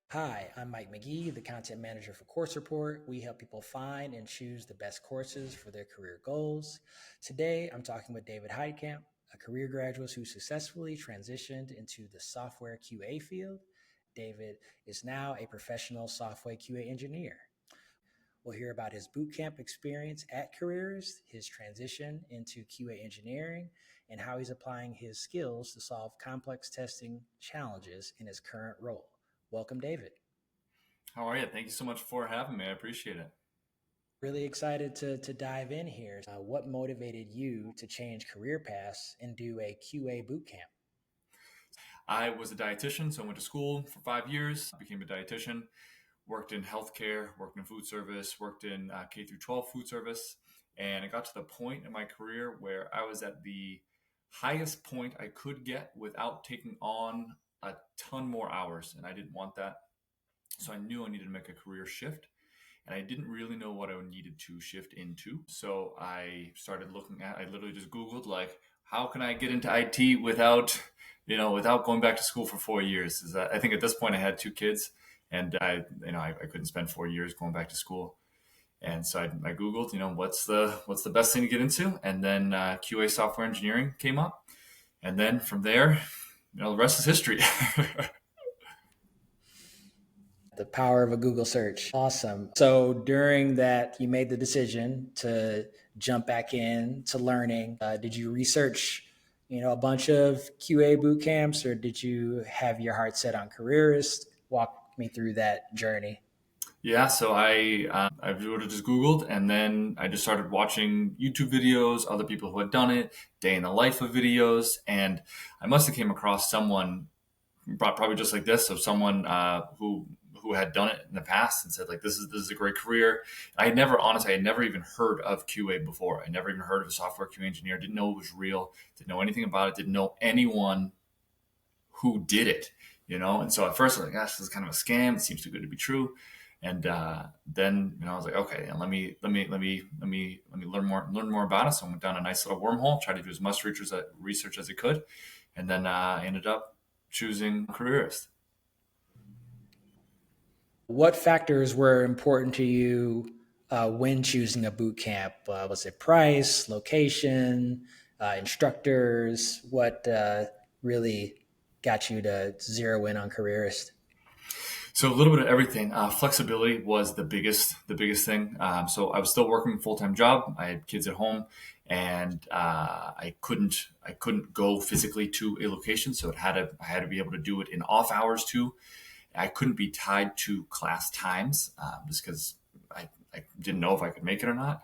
Hi, I'm Mike McGee, the content manager for Course Report. We help people find and choose the best courses for their career goals. Today, I'm talking with David Heidkamp, a career graduate who successfully transitioned into the software QA field. David is now a professional software QA engineer. We'll hear about his bootcamp experience at Careerist, his transition into QA engineering, and how he's applying his skills to solve complex testing challenges in his current role. Welcome, David. How are you? Thank you so much for having me. I appreciate it. Really excited to dive in here. What motivated you to change career paths and do a QA bootcamp? I was a dietitian, so I went to school for 5 years, became a dietitian, worked in healthcare, worked in food service, worked in K through 12 food service. And it got to the point in my career where I was at the highest point I could get without taking on a ton more hours. And I didn't want that. So I knew I needed to make a career shift. And I didn't really know what I needed to shift into. So I started I literally just Googled, like, how can I get into IT without going back to school for 4 years? I think at this point I had 2 kids, and I couldn't spend 4 years going back to school. And so I Googled, what's the best thing to get into? And then QA software engineering came up. And then from there, the rest is history. The power of a Google search. Awesome. So during that, you made the decision to jump back in to learning. Did you research, a bunch of QA boot camps, or did you have your heart set on Careerist? Walk me through that journey. Yeah, so I would have just Googled, and then I just started watching YouTube videos, other people who had done it, day in the life of videos, and I must have came across someone probably just like this, so someone who had done it in the past and said, like, this is a great career. I had never even heard of QA before. I never even heard of a software QA engineer. Didn't know it was real. Didn't know anything about it. Didn't know anyone who did it. And so at first I was like, gosh, this is kind of a scam. It seems too good to be true. And then I was like, okay, let me learn more about it. So I went down a nice little wormhole, tried to do as much research as I could, and then I ended up choosing Careerist. What factors were important to you when choosing a boot camp? Was it price, location, instructors? What really got you to zero in on Careerist? So a little bit of everything. Flexibility was the biggest thing. So I was still working a full-time job. I had kids at home, and I couldn't go physically to a location. So I had to be able to do it in off hours too. I couldn't be tied to class times just because I didn't know if I could make it or not.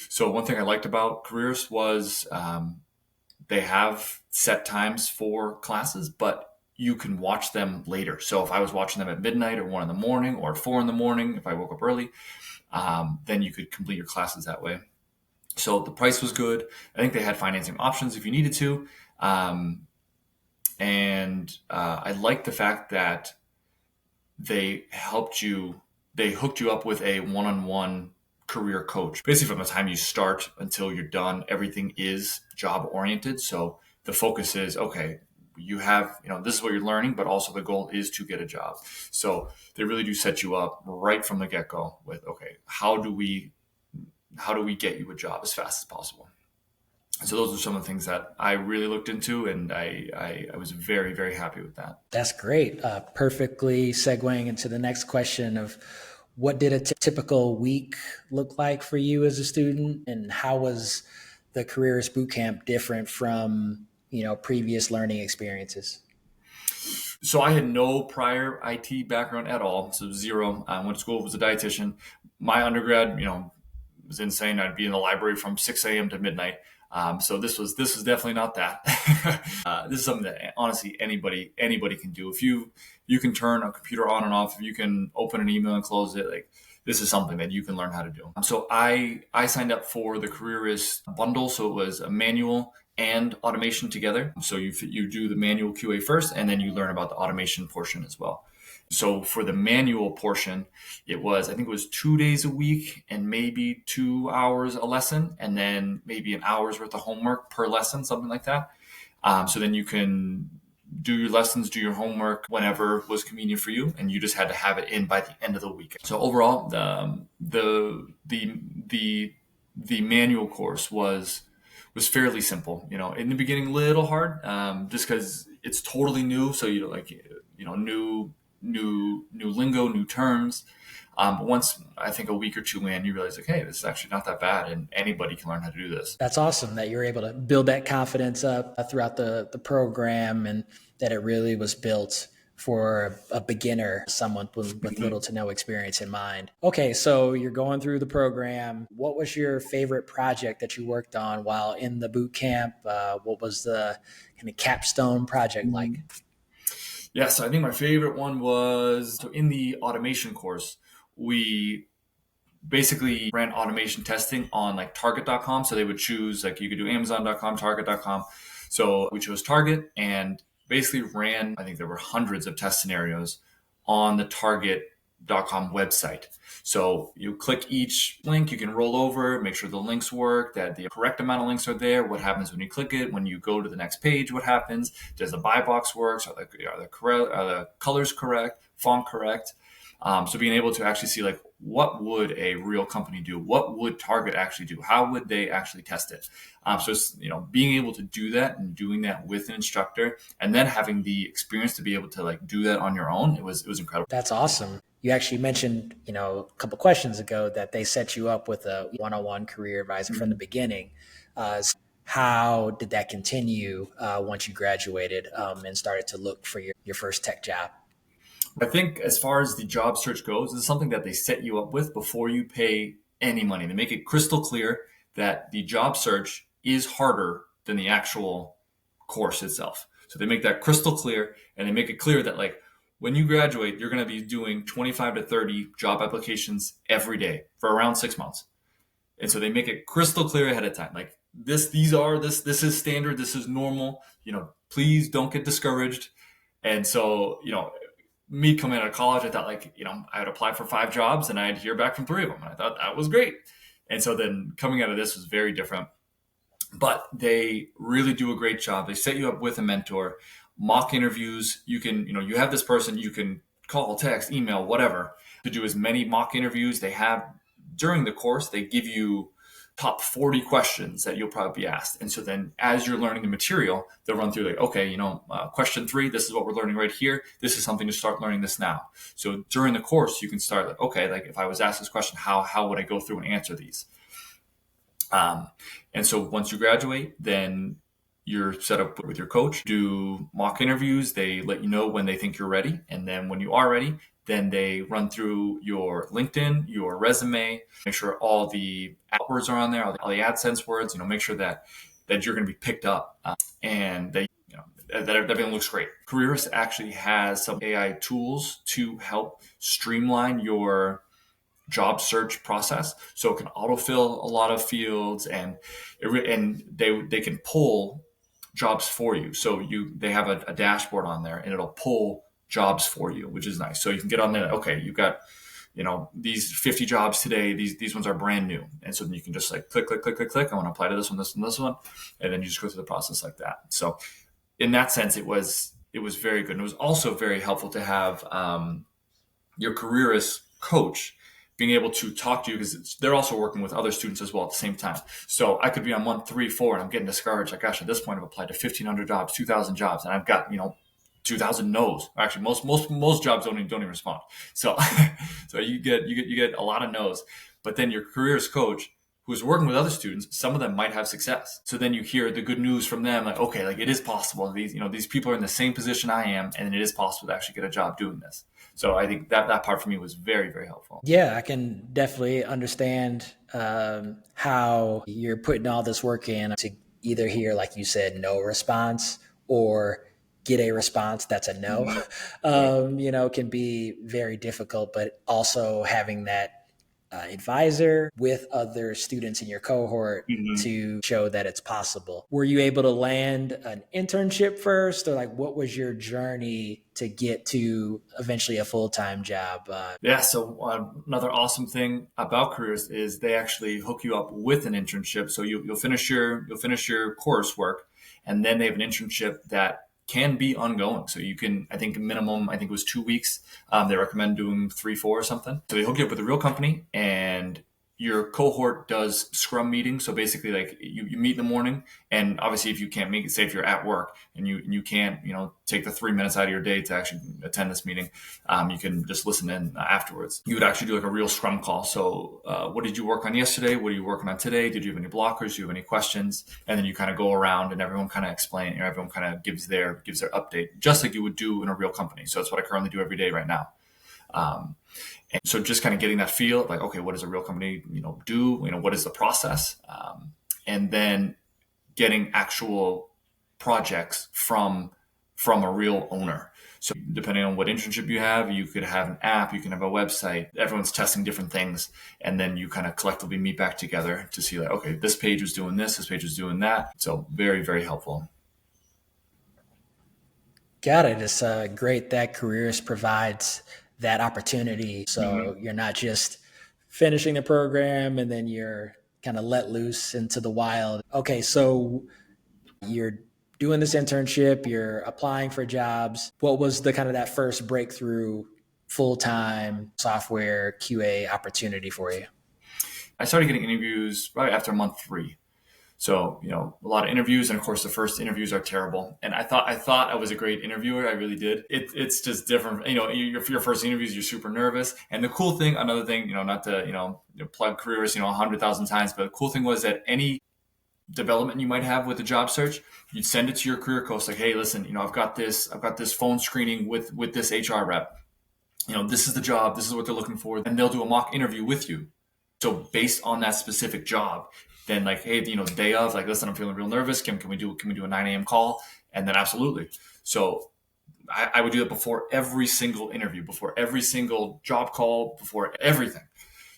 So one thing I liked about Careers was they have set times for classes, but you can watch them later. So if I was watching them at midnight or 1 a.m. or 4 a.m, if I woke up early, then you could complete your classes that way. So the price was good. I think they had financing options if you needed to. And I liked the fact that they hooked you up with a one-on-one career coach. Basically, from the time you start until you're done, everything is job oriented. So the focus is, okay, you have, this is what you're learning, but also the goal is to get a job. So they really do set you up right from the get-go with, okay, how do we get you a job as fast as possible? So those are some of the things that I really looked into, and I was very, very happy with that. That's great. Perfectly segueing into the next question of what did a typical week look like for you as a student, and how was the Careerist Bootcamp different from previous learning experiences? So I had no prior IT background at all, so zero. I went to school, was a dietitian. My undergrad, was insane. I'd be in the library from 6 a.m. to midnight. So this was definitely not that. This is something that honestly anybody can do. If you can turn a computer on and off, if you can open an email and close it, like, this is something that you can learn how to do. So I signed up for the Careerist bundle. So it was a manual and automation together. So you do the manual QA first, and then you learn about the automation portion as well. So for the manual portion, I think it was 2 days a week and maybe 2 hours a lesson, and then maybe an hour's worth of homework per lesson, something like that. So then you can do your lessons, do your homework whenever was convenient for you, and you just had to have it in by the end of the week. So overall, the manual course was fairly simple. In the beginning, a little hard, just because it's totally new. So new lingo, new terms. But once I think a week or two in, you realize like, hey, this is actually not that bad, and anybody can learn how to do this. That's awesome that you're able to build that confidence up throughout the program, and that it really was built for a beginner, someone with little to no experience in mind. Okay, so you're going through the program. What was your favorite project that you worked on while in the boot camp? What was the kind of capstone project like? Yeah, so I think my favorite one was, so in the automation course, we basically ran automation testing on like target.com. So they would choose, like, you could do amazon.com, target.com. So we chose Target and basically ran, I think there were hundreds of test scenarios on the target.com website. So you click each link, you can roll over, make sure the links work, that the correct amount of links are there. What happens when you click it? When you go to the next page, what happens? Does the buy box work? Are the colors correct? Font correct? So being able to actually see, like, what would a real company do? What would Target actually do? How would they actually test it? So it's, being able to do that and doing that with an instructor, and then having the experience to be able to like do that on your own, it was incredible. That's awesome. You actually mentioned, a couple questions ago that they set you up with a one-on-one career advisor from the beginning. How did that continue once you graduated and started to look for your first tech job? I think as far as the job search goes, this is something that they set you up with before you pay any money. They make it crystal clear that the job search is harder than the actual course itself. So they make that crystal clear, and they make it clear that, like, when you graduate, you're going to be doing 25 to 30 job applications every day for around 6 months. And so they make it crystal clear ahead of time. Like, this is standard. This is normal. Please don't get discouraged. And so, me coming out of college, I thought, like, I would apply for 5 jobs and I'd hear back from 3 of them. And I thought that was great. And so then coming out of this was very different. But they really do a great job. They set you up with a mentor, mock interviews. You can, you have this person, you can call, text, email, whatever, to do as many mock interviews. They have, during the course, they give you top 40 questions that you'll probably be asked. And so then as you're learning the material, they'll run through, like, okay, question 3, this is what we're learning right here. This is something to start learning this now. So during the course, you can start, like, okay, like, if I was asked this question, how would I go through and answer these? And so once you graduate, then you're set up with your coach, do mock interviews. They let you know when they think you're ready. And then when you are ready, then they run through your LinkedIn, your resume, make sure all the words are on there, all the AdSense words, make sure that you're going to be picked up, and that everything looks great. Careerist actually has some AI tools to help streamline your job search process, so it can autofill a lot of fields, and they can pull jobs for you. So they have a dashboard on there, and it'll pull jobs for you, which is nice. So you can get on there. Okay, you've got these 50 jobs today. These ones are brand new, and so then you can just like click. I want to apply to this one, this one, this one, and then you just go through the process like that. So in that sense, it was very good. And it was also very helpful to have your careerist coach being able to talk to you, because they're also working with other students as well at the same time. So I could be on 1, 3, 4, and I'm getting discouraged. Like, gosh, at this point I've applied to 1,500 jobs, 2,000 jobs, and I've got 2,000 no's. Actually, most jobs don't even respond. So so you get a lot of no's. But then your careers coach, who's working with other students, some of them might have success. So then you hear the good news from them, like, okay, like, it is possible. These people are in the same position I am, and it is possible to actually get a job doing this. So I think that part for me was very, very helpful. Yeah, I can definitely understand how you're putting all this work in to either hear, like you said, no response, or get a response that's a no. Can be very difficult, but also having that advisor with other students in your cohort Mhm. to show that it's possible. Were you able to land an internship first, or like what was your journey to get to eventually a full-time job? Yeah, so another awesome thing about Careerist is they actually hook you up with an internship. So you'll finish your coursework, and then they have an internship that can be ongoing. So you can, I think minimum, I think it was 2 weeks. They recommend doing 3, 4 or something. So they hook you up with a real company, and your cohort does scrum meetings. So basically, like you meet in the morning, and obviously, if you can't make it, say if you're at work and you can't take the 3 minutes out of your day to actually attend this meeting, you can just listen in afterwards. You would actually do like a real scrum call. So what did you work on yesterday? What are you working on today? Did you have any blockers? Do you have any questions? And then you kind of go around and everyone kind of explain, everyone kind of gives their update, just like you would do in a real company. So that's what I currently do every day right now. And so just kind of getting that feel of like, okay, what does a real company do? What is the process? And then getting actual projects from a real owner. So depending on what internship you have, you could have an app, you can have a website. Everyone's testing different things, and then you kind of collectively meet back together to see like, okay, this page was doing this page was doing that. So very, very helpful. Got it. It's great that Careerist provides that opportunity. So you're not just finishing the program and then you're kind of let loose into the wild. Okay, so you're doing this internship, you're applying for jobs. What was the kind of that first breakthrough full-time software QA opportunity for you? I started getting interviews right after month 3. So, a lot of interviews, and of course the first interviews are terrible. And I thought I was a great interviewer. I really did. It's just different. Your first interviews, you're super nervous. And the cool thing, another thing, not to, plug Careers, 100,000 times, but the cool thing was that any development you might have with a job search, you'd send it to your career coach like, hey, listen, I've got this phone screening with this HR rep. This is the job, this is what they're looking for, and they'll do a mock interview with you. So based on that specific job, then like, hey, the day of, like, listen, I'm feeling real nervous. Can we do a 9 a.m. call? And then absolutely. So I would do that before every single interview, before every single job call, before everything.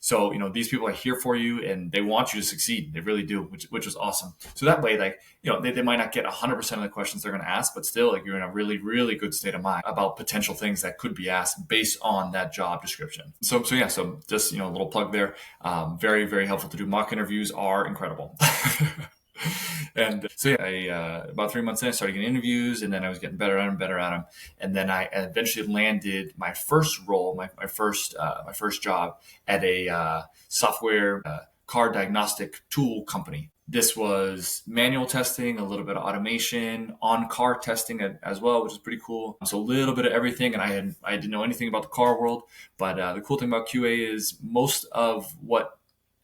So, these people are here for you and they want you to succeed. They really do, which was awesome. So that way, like, they might not get 100% of the questions they're going to ask, but still, like, you're in a really, really good state of mind about potential things that could be asked based on that job description. So just, a little plug there. Very, very helpful to do. Mock interviews are incredible. And so I about 3 months in, I started getting interviews, and then I was getting better at them. And then I eventually landed my first role, my first job at a software car diagnostic tool company. This was manual testing, a little bit of automation, on-car testing as well, which is pretty cool. So a little bit of everything, and I didn't know anything about the car world. But the cool thing about QA is most of what,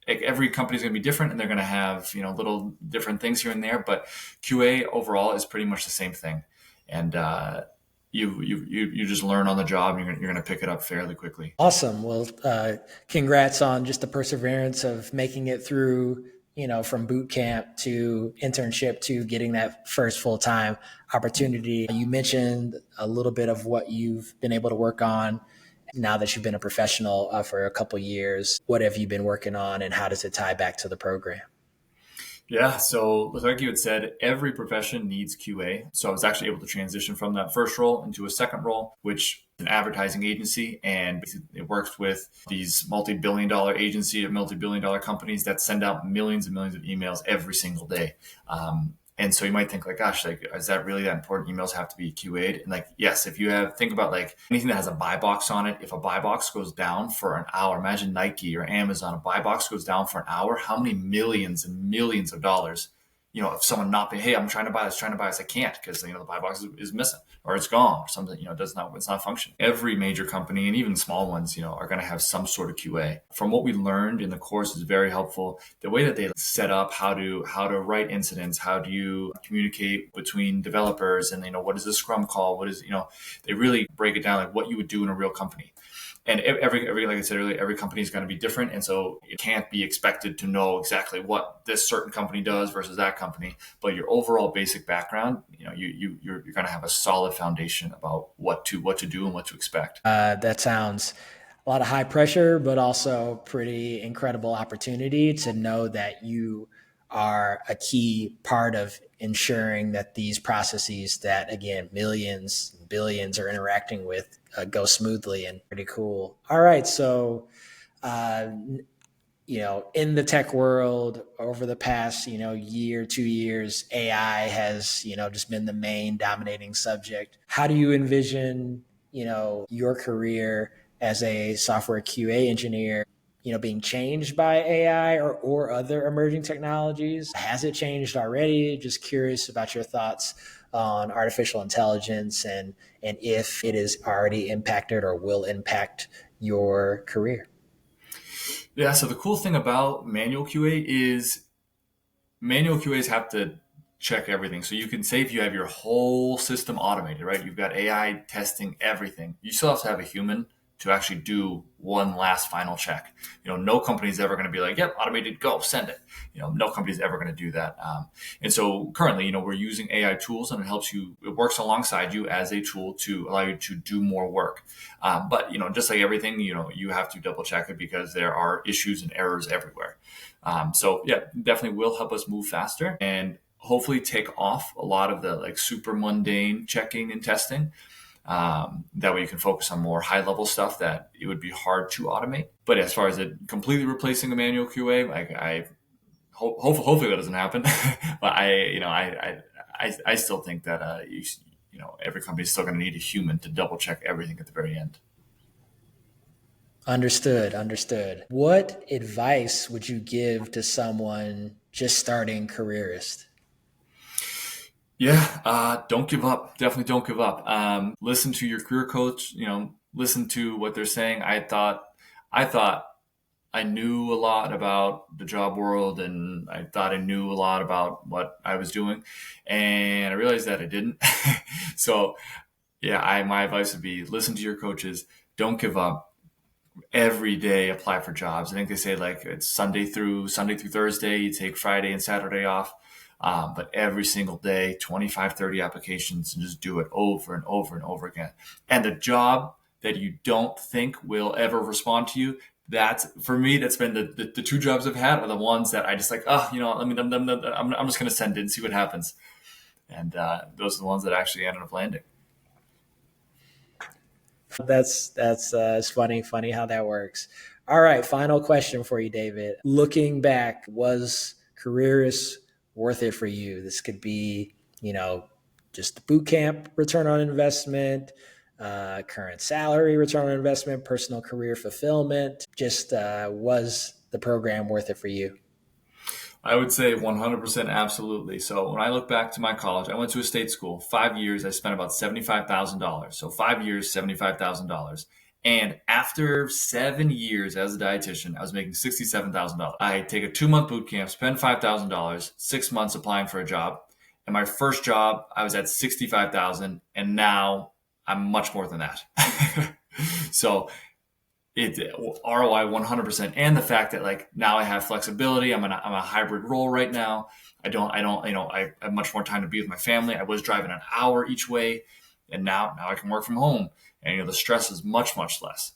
like, every company is going to be different, and they're going to have little different things here and there. But QA overall is pretty much the same thing, and you just learn on the job, and you're going to pick it up fairly quickly. Awesome. Well, congrats on just the perseverance of making it through, from boot camp to internship to getting that first full-time opportunity. You mentioned a little bit of what you've been able to work on now that you've been a professional for a couple of years. What have you been working on, and how does it tie back to the program? Yeah, so like you had said, every profession needs QA. So I was actually able to transition from that first role into a second role, which is an advertising agency, and it works with these multi-billion-dollar multi-billion-dollar companies that send out millions and millions of emails every single day. And so you might think like, gosh, like, is that really that important? Emails have to be QA'd. And like, yes, if you think about like anything that has a buy box on it, if a buy box goes down for an hour, imagine Nike or Amazon, a buy box goes down for an hour, how many millions and millions of dollars, if someone not pay, hey, I'm trying to buy this, I can't because, the buy box is missing or it's gone or something, it's not functioning. Every major company, and even small ones, are going to have some sort of QA. From what we learned in the course is very helpful. The way that they set up how to write incidents, how do you communicate between developers, and what is the Scrum call? What is, they really break it down like what you would do in a real company. And every like I said earlier, every company is going to be different, and so it can't be expected to know exactly what this certain company does versus that company. But your overall basic background, you're going to have a solid foundation about what to do and what to expect. That sounds a lot of high pressure, but also pretty incredible opportunity to know that you are a key part of ensuring that these processes that, again, millions, billions are interacting with go smoothly, and pretty cool. All right. So, uh, in the tech world over the past, year, 2 years, AI has, just been the main dominating subject. How do you envision, your career as a software QA engineer, being changed by AI or other emerging technologies? Has it changed already? Just curious about your thoughts on artificial intelligence and if it is already impacted or will impact your career. Yeah. So the cool thing about manual QA is manual QAs have to check everything. So you can say if you have your whole system automated, right? You've got AI testing everything. You still have to have a human to actually do one last final check. No company is ever going to be like, yep, automated, go, send it. No company is ever going to do that. And so currently, we're using AI tools and it works alongside you as a tool to allow you to do more work. But, just like everything, you have to double check it because there are issues and errors everywhere. So yeah, definitely will help us move faster and hopefully take off a lot of the like super mundane checking and testing. That way you can focus on more high level stuff that it would be hard to automate. But as far as it completely replacing a manual QA, like I hopefully that doesn't happen. But I still think that every company is still going to need a human to double check everything at the very end. Understood, understood. What advice would you give to someone just starting Careerist? Yeah, don't give up. Definitely don't give up. Listen to your career coach. Listen to what they're saying. I thought I knew a lot about the job world, and I thought I knew a lot about what I was doing, and I realized that I didn't. So, yeah, my advice would be listen to your coaches. Don't give up. Every day apply for jobs. I think they say like it's Sunday through Thursday, you take Friday and Saturday off. But every single day, 25, 30 applications, and just do it over and over and over again. And the job that you don't think will ever respond to you, that's for me, that's been the two jobs I've had are the ones that I just like, I'm just going to send it and see what happens. And those are the ones that actually ended up landing. That's it's funny how that works. All right, final question for you, David. Looking back, was Careerist worth it for you? This could be, just the boot camp return on investment, current salary return on investment, personal career fulfillment. Just was the program worth it for you? I would say 100% absolutely. So when I look back to my college, I went to a state school. 5 years, I spent about $75,000. So 5 years, $75,000. And after 7 years as a dietitian, I was making $67,000. I take a 2-month boot camp, spend $5,000, 6 months applying for a job. And my first job, I was at 65,000, and now I'm much more than that. So it ROI 100%, and the fact that like now I have flexibility. I'm a hybrid role right now. I have much more time to be with my family. I was driving an hour each way, and now I can work from home, and the stress is much less.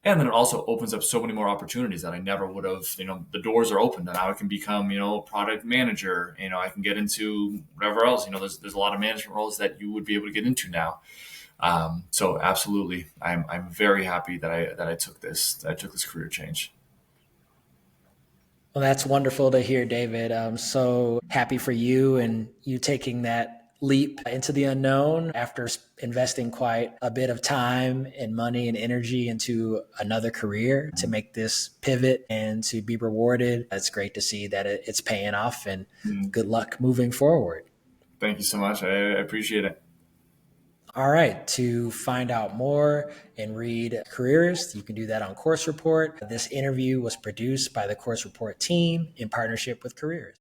And then it also opens up so many more opportunities that I never would have. The doors are open, and now I can become product manager. I can get into whatever else. There's a lot of management roles that you would be able to get into now. So absolutely, I'm very happy that I took this career change. Well, that's wonderful to hear, David. I'm so happy for you and you taking that leap into the unknown after investing quite a bit of time and money and energy into another career to make this pivot and to be rewarded. It's great to see that it's paying off, and good luck moving forward. Thank you so much. I appreciate it. All right. To find out more and read Careerist, you can do that on Course Report. This interview was produced by the Course Report team in partnership with Careerist.